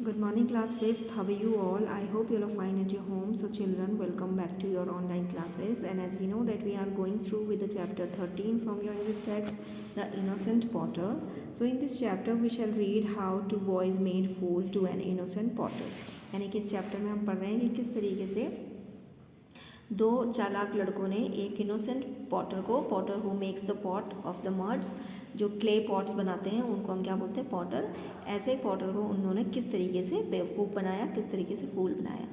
Good morning, class 5th. How are you all? I hope you are fine at your home. So, children, welcome back to your online classes. And as we know that we are going through with the chapter 13 from your English text, The Innocent Potter. So, in this chapter, we shall read how two boys made fool to an innocent potter. यानी कि इस chapter में हम पढ़ रहे हैं कि किस तरीके से दो चालाक लड़कों ने एक innocent potter who makes the pot of the muds, जो क्ले पॉट्स बनाते हैं उनको हम क्या बोलते हैं, पॉटर। ऐसे पॉटर को उन्होंने किस तरीके से बेवकूफ़ बनाया, किस तरीके से फूल बनाया।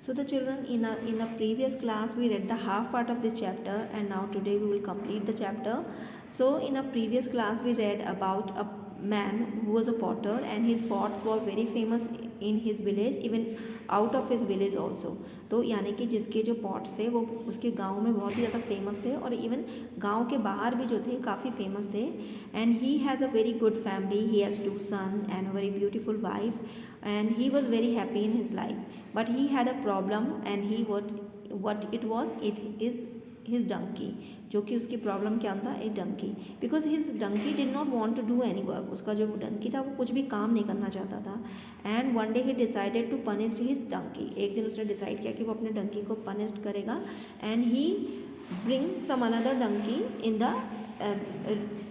So the children, in the previous class we read the half part of this chapter and now today we will complete the chapter. So in a previous class we read about a man who was a potter and his pots were very famous in his village, even out of his village also. तो यानी कि जिसके जो pots थे वो उसके गांव में बहुत ही ज़्यादा फेमस थे और इवन गांव के बाहर भी जो थे काफ़ी फेमस थे। And he has a very good family, he has 2 son and a very beautiful wife and he was very happy in his life. But he had a problem and he what it was, it is his donkey. जो कि उसकी problem क्या था, एक donkey. Because his donkey did not want to do any work. उसका जो डंकी था वो कुछ भी काम नहीं करना चाहता था। And one day he decided to punish his donkey. एक दिन उसने डिसाइड किया कि वो अपने डंकी को पनिश करेगा। And he bring some another donkey in the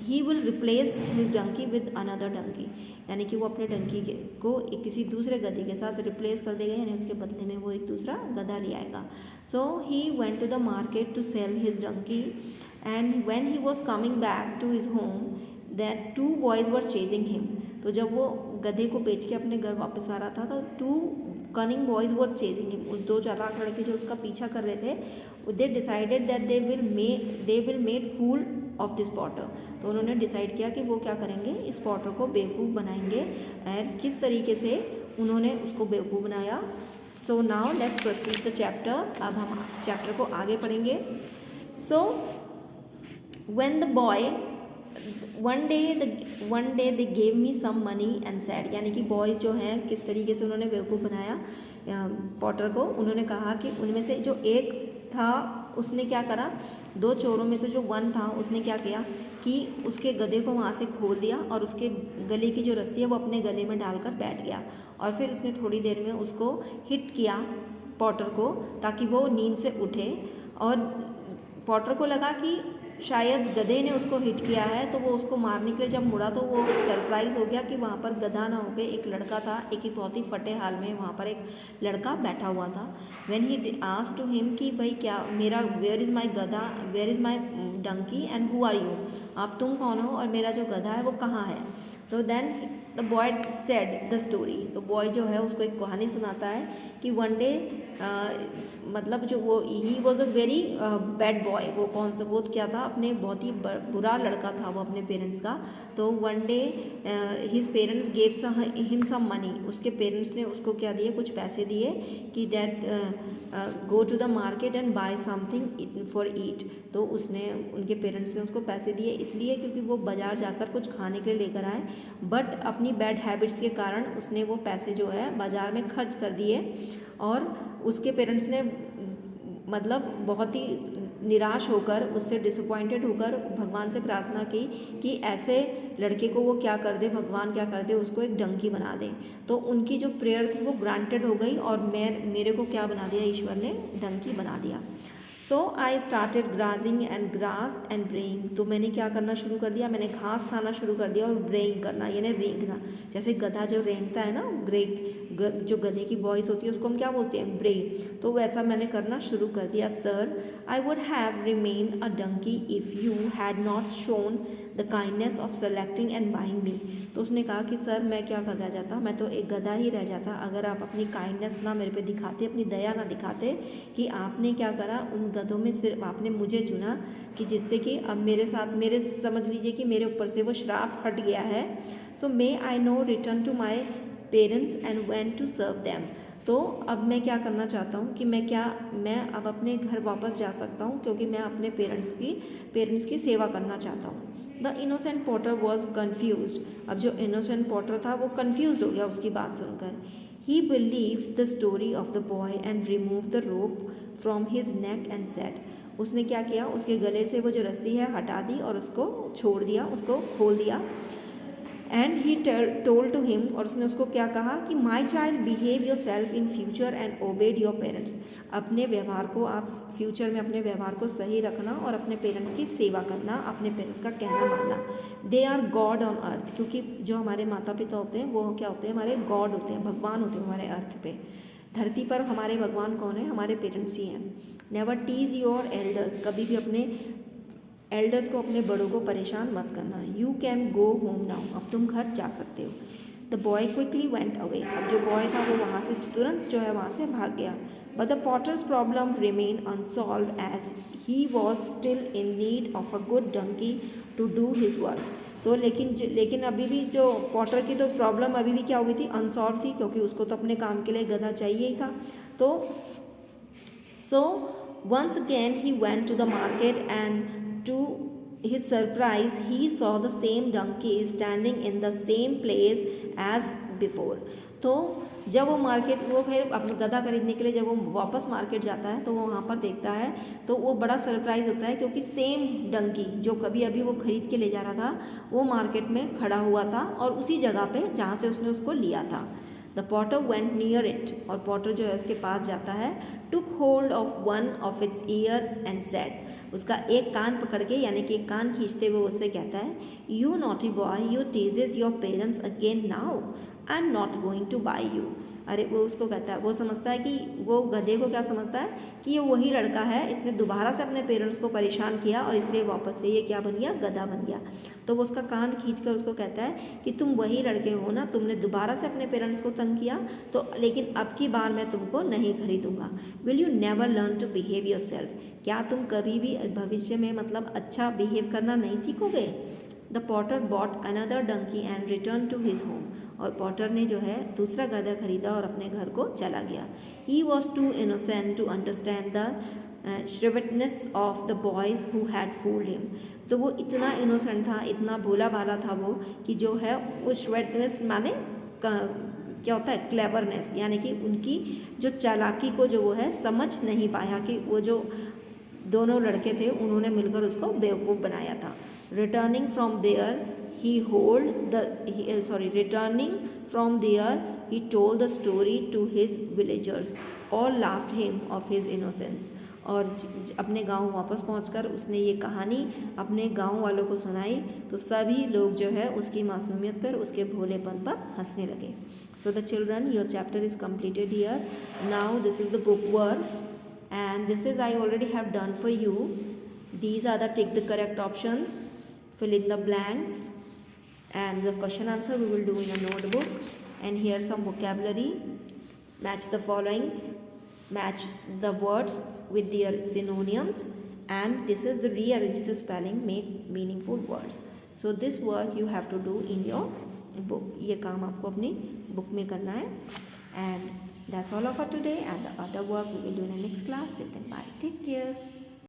he will replace his donkey with another donkey. यानी कि वो अपने डंकी को किसी दूसरे गधे के साथ रिप्लेस कर देगा, यानी उसके बदले में वो एक दूसरा गधा ले आएगा। So he went to the market to sell his donkey and when he was coming back to his home that 2 boys were chasing him. तो जब वो गधे को बेच के अपने घर वापस आ रहा था तो 2 cunning boys were chasing him. उस 2 चालाक लड़के जो उसका पीछा कर रहे थे, they decided that they will made fool of this potter. तो उन्होंने डिसाइड किया कि वो क्या करेंगे, इस पॉटर को बेवकूफ़ बनाएंगे। और किस तरीके से उन्होंने उसको बेवकूफ़ बनाया। So now let's proceed the chapter. अब हम चैप्टर को आगे पढ़ेंगे। So when the boy one day they gave me some money and said. यानी कि बॉयज़ जो हैं किस तरीके से उन्होंने बेवकूफ़ बनाया पॉटर को। उन्होंने कहा कि उनमें से जो एक था उसने क्या करा, 2 चोरों में से जो वन था उसने क्या किया कि उसके गधे को वहाँ से खोल दिया और उसके गले की जो रस्सी है वो अपने गले में डालकर बैठ गया। और फिर उसने थोड़ी देर में उसको हिट किया पॉटर को, ताकि वो नींद से उठे। और पॉटर को लगा कि शायद गधे ने उसको हिट किया है, तो वो उसको मारने के लिए जब मुड़ा तो वो सरप्राइज़ हो गया कि वहाँ पर गधा ना होकर एक लड़का था। एक ही बहुत ही फटे हाल में वहाँ पर एक लड़का बैठा हुआ था। When he asked to him कि भाई क्या मेरा, वेयर इज़ माई गधा, where is my donkey and who are you, आप तुम कौन हो और मेरा जो गधा है वो कहाँ है। तो then the boy said the story. तो बॉय जो है उसको एक कहानी सुनाता है कि वन डे मतलब जो वो he was a very bad boy. वो कौन सा, वो क्या था, अपने बहुत ही बुरा लड़का था वो अपने पेरेंट्स का। तो one day his parents gave him some money. उसके पेरेंट्स ने उसको क्या दिए, कुछ पैसे दिए कि dad go to the market and buy something for eat. तो उसने, उनके पेरेंट्स ने उसको पैसे दिए इसलिए क्योंकि वो बाज़ार जाकर कुछ खाने के लिए लेकर आए। बट अपनी बैड हैबिट्स के कारण उसने वो पैसे जो है बाज़ार में खर्च कर दिए। और उसके पेरेंट्स ने मतलब बहुत ही निराश होकर, उससे डिसअपॉइंटेड होकर भगवान से प्रार्थना की कि ऐसे लड़के को वो क्या कर दे, भगवान क्या कर दे, उसको एक डंकी बना दे। तो उनकी जो प्रेयर थी वो ग्रांटेड हो गई और मेरे को क्या बना दिया, ईश्वर ने डंकी बना दिया। So I started grazing and grass and braying. तो मैंने क्या करना शुरू कर दिया, मैंने घास खाना शुरू कर दिया और ब्रेइंग करना यानी रेंगना। जैसे गधा जो रेंगता है ना, जो गधे की वॉइस होती है उसको हम क्या बोलते हैं, ब्रे। तो वैसा मैंने करना शुरू कर दिया। Sir I would have remain a donkey if you had not shown the kindness of selecting and buying me. तो उसने कहा कि सर मैं क्या कर रह जाता, मैं तो एक गधा ही रह जाता अगर आप अपनी काइंडनेस ना मेरे पे दिखाते, अपनी दया ना दिखाते कि आपने क्या करा, उन गधों में सिर्फ आपने मुझे चुना कि जिससे कि अब मेरे साथ, मेरे समझ लीजिए कि मेरे ऊपर से वो श्राप हट गया है। So may I now return to my parents and went to serve them. तो अब मैं क्या करना चाहता हूँ कि मैं अब अपने घर वापस जा सकता हूँ क्योंकि मैं अपने पेरेंट्स की सेवा करना चाहता हूँ। The innocent Potter was confuse. अब जो इनोसेंट पॉटर था वो कन्फ्यूज हो गया उसकी बात सुनकर। ही believe the story of the boy and remove the rope from his neck and said. उसने क्या किया, उसके गले से वो जो रस्सी है हटा दी और उसको छोड़ दिया, उसको खोल दिया। And he told to him, और उसने उसको क्या कहा कि my child behave yourself in future and obeyed your parents, अपने व्यवहार को आप फ्यूचर में अपने व्यवहार को सही रखना और अपने पेरेंट्स की सेवा करना, अपने पेरेंट्स का कहना मानना। They are God on earth, क्योंकि जो हमारे माता पिता होते हैं वो क्या होते हैं, हमारे गॉड होते हैं, भगवान होते हैं हमारे अर्थ पे। धरती पर हमारे भगवान कौन है, हमारे पेरेंट्स ही हैं। नेवर टीज योर एल्डर्स, कभी भी अपने एल्डर्स को, अपने बड़ों को परेशान मत करना। You can go home now, अब तुम घर जा सकते हो। The boy quickly went away, अब जो बॉय था वो वहाँ से तुरंत जो है वहाँ से भाग गया। But the potter's problem remain unsolved as he was still in need of a good donkey to do his work. तो लेकिन अभी भी जो पॉटर की तो प्रॉब्लम अभी भी क्या हो गई थी, अनसॉल्व थी, क्योंकि उसको तो अपने काम के लिए गधा चाहिए ही था। तो so once again he went to the market and to his surprise he saw the same donkey standing in the same place as before। तो जब वो फिर अपना गधा खरीदने के लिए जब वो वापस मार्केट जाता है तो वो वहाँ पर देखता है, तो वो बड़ा सरप्राइज होता है, क्योंकि सेम डंकी जो कभी अभी वो खरीद के ले जा रहा था वो मार्केट में खड़ा हुआ था और उसी जगह पे जहाँ से उसने उसको लिया था। The potter went near it, और पॉटर जो है उसके पास जाता है। Took hold of one of its ear and said, उसका एक कान पकड़ के यानी कि एक कान खींचते हुए उससे कहता है, you naughty boy you teases your parents again now, I am not going to buy you. अरे वो उसको कहता है, वो समझता है कि वो गधे को क्या समझता है कि ये वही लड़का है, इसने दोबारा से अपने पेरेंट्स को परेशान किया और इसलिए वापस से ये क्या बन गया, गधा बन गया। तो वो उसका कान खींचकर उसको कहता है कि तुम वही लड़के हो ना, तुमने दोबारा से अपने पेरेंट्स को तंग किया, तो लेकिन अब की बार मैं तुमको नहीं खरीदूंगा। Will you never learn to behave yourself, क्या तुम कभी भी भविष्य में मतलब अच्छा बिहेव करना नहीं सीखोगे। The potter bought another donkey and return to his home, और पॉटर ने जो है दूसरा गधा खरीदा और अपने घर को चला गया। He was too innocent to understand the shrewdness of the boys who had fooled him. तो वो इतना इनोसेंट था, इतना भोला भाला था वो, कि जो है वो श्रिवटनेस माने क्या होता है, क्लेवरनेस, यानी कि उनकी जो चालाकी को जो वो है समझ नहीं पाया कि वो जो दोनों लड़के थे उन्होंने मिलकर उसको बेवकूफ़ बनाया था। Returning from there he returning from there he told the story to his villagers, all laughed him of his innocence। और अपने गांव वापस पहुंचकर उसने ये कहानी अपने गांव वालों को सुनाई, तो सभी लोग जो है उसकी मासूमियत पर, उसके भोलेपन पर हंसने लगे। सो the children, your chapter is completed here। Now this is the book work and this is I already have done for you। These are the tick the correct options, fill in the blanks, and the question answer we will do in a notebook। And here some vocabulary, match the followings, match the words with their synonyms, and this is the rearrange the spelling, make meaningful words। So this work you have to do in your book, ये काम आपको अपनी book में करना है। And that's all for today, and the other work we will do in the next class। Till then, bye, take care।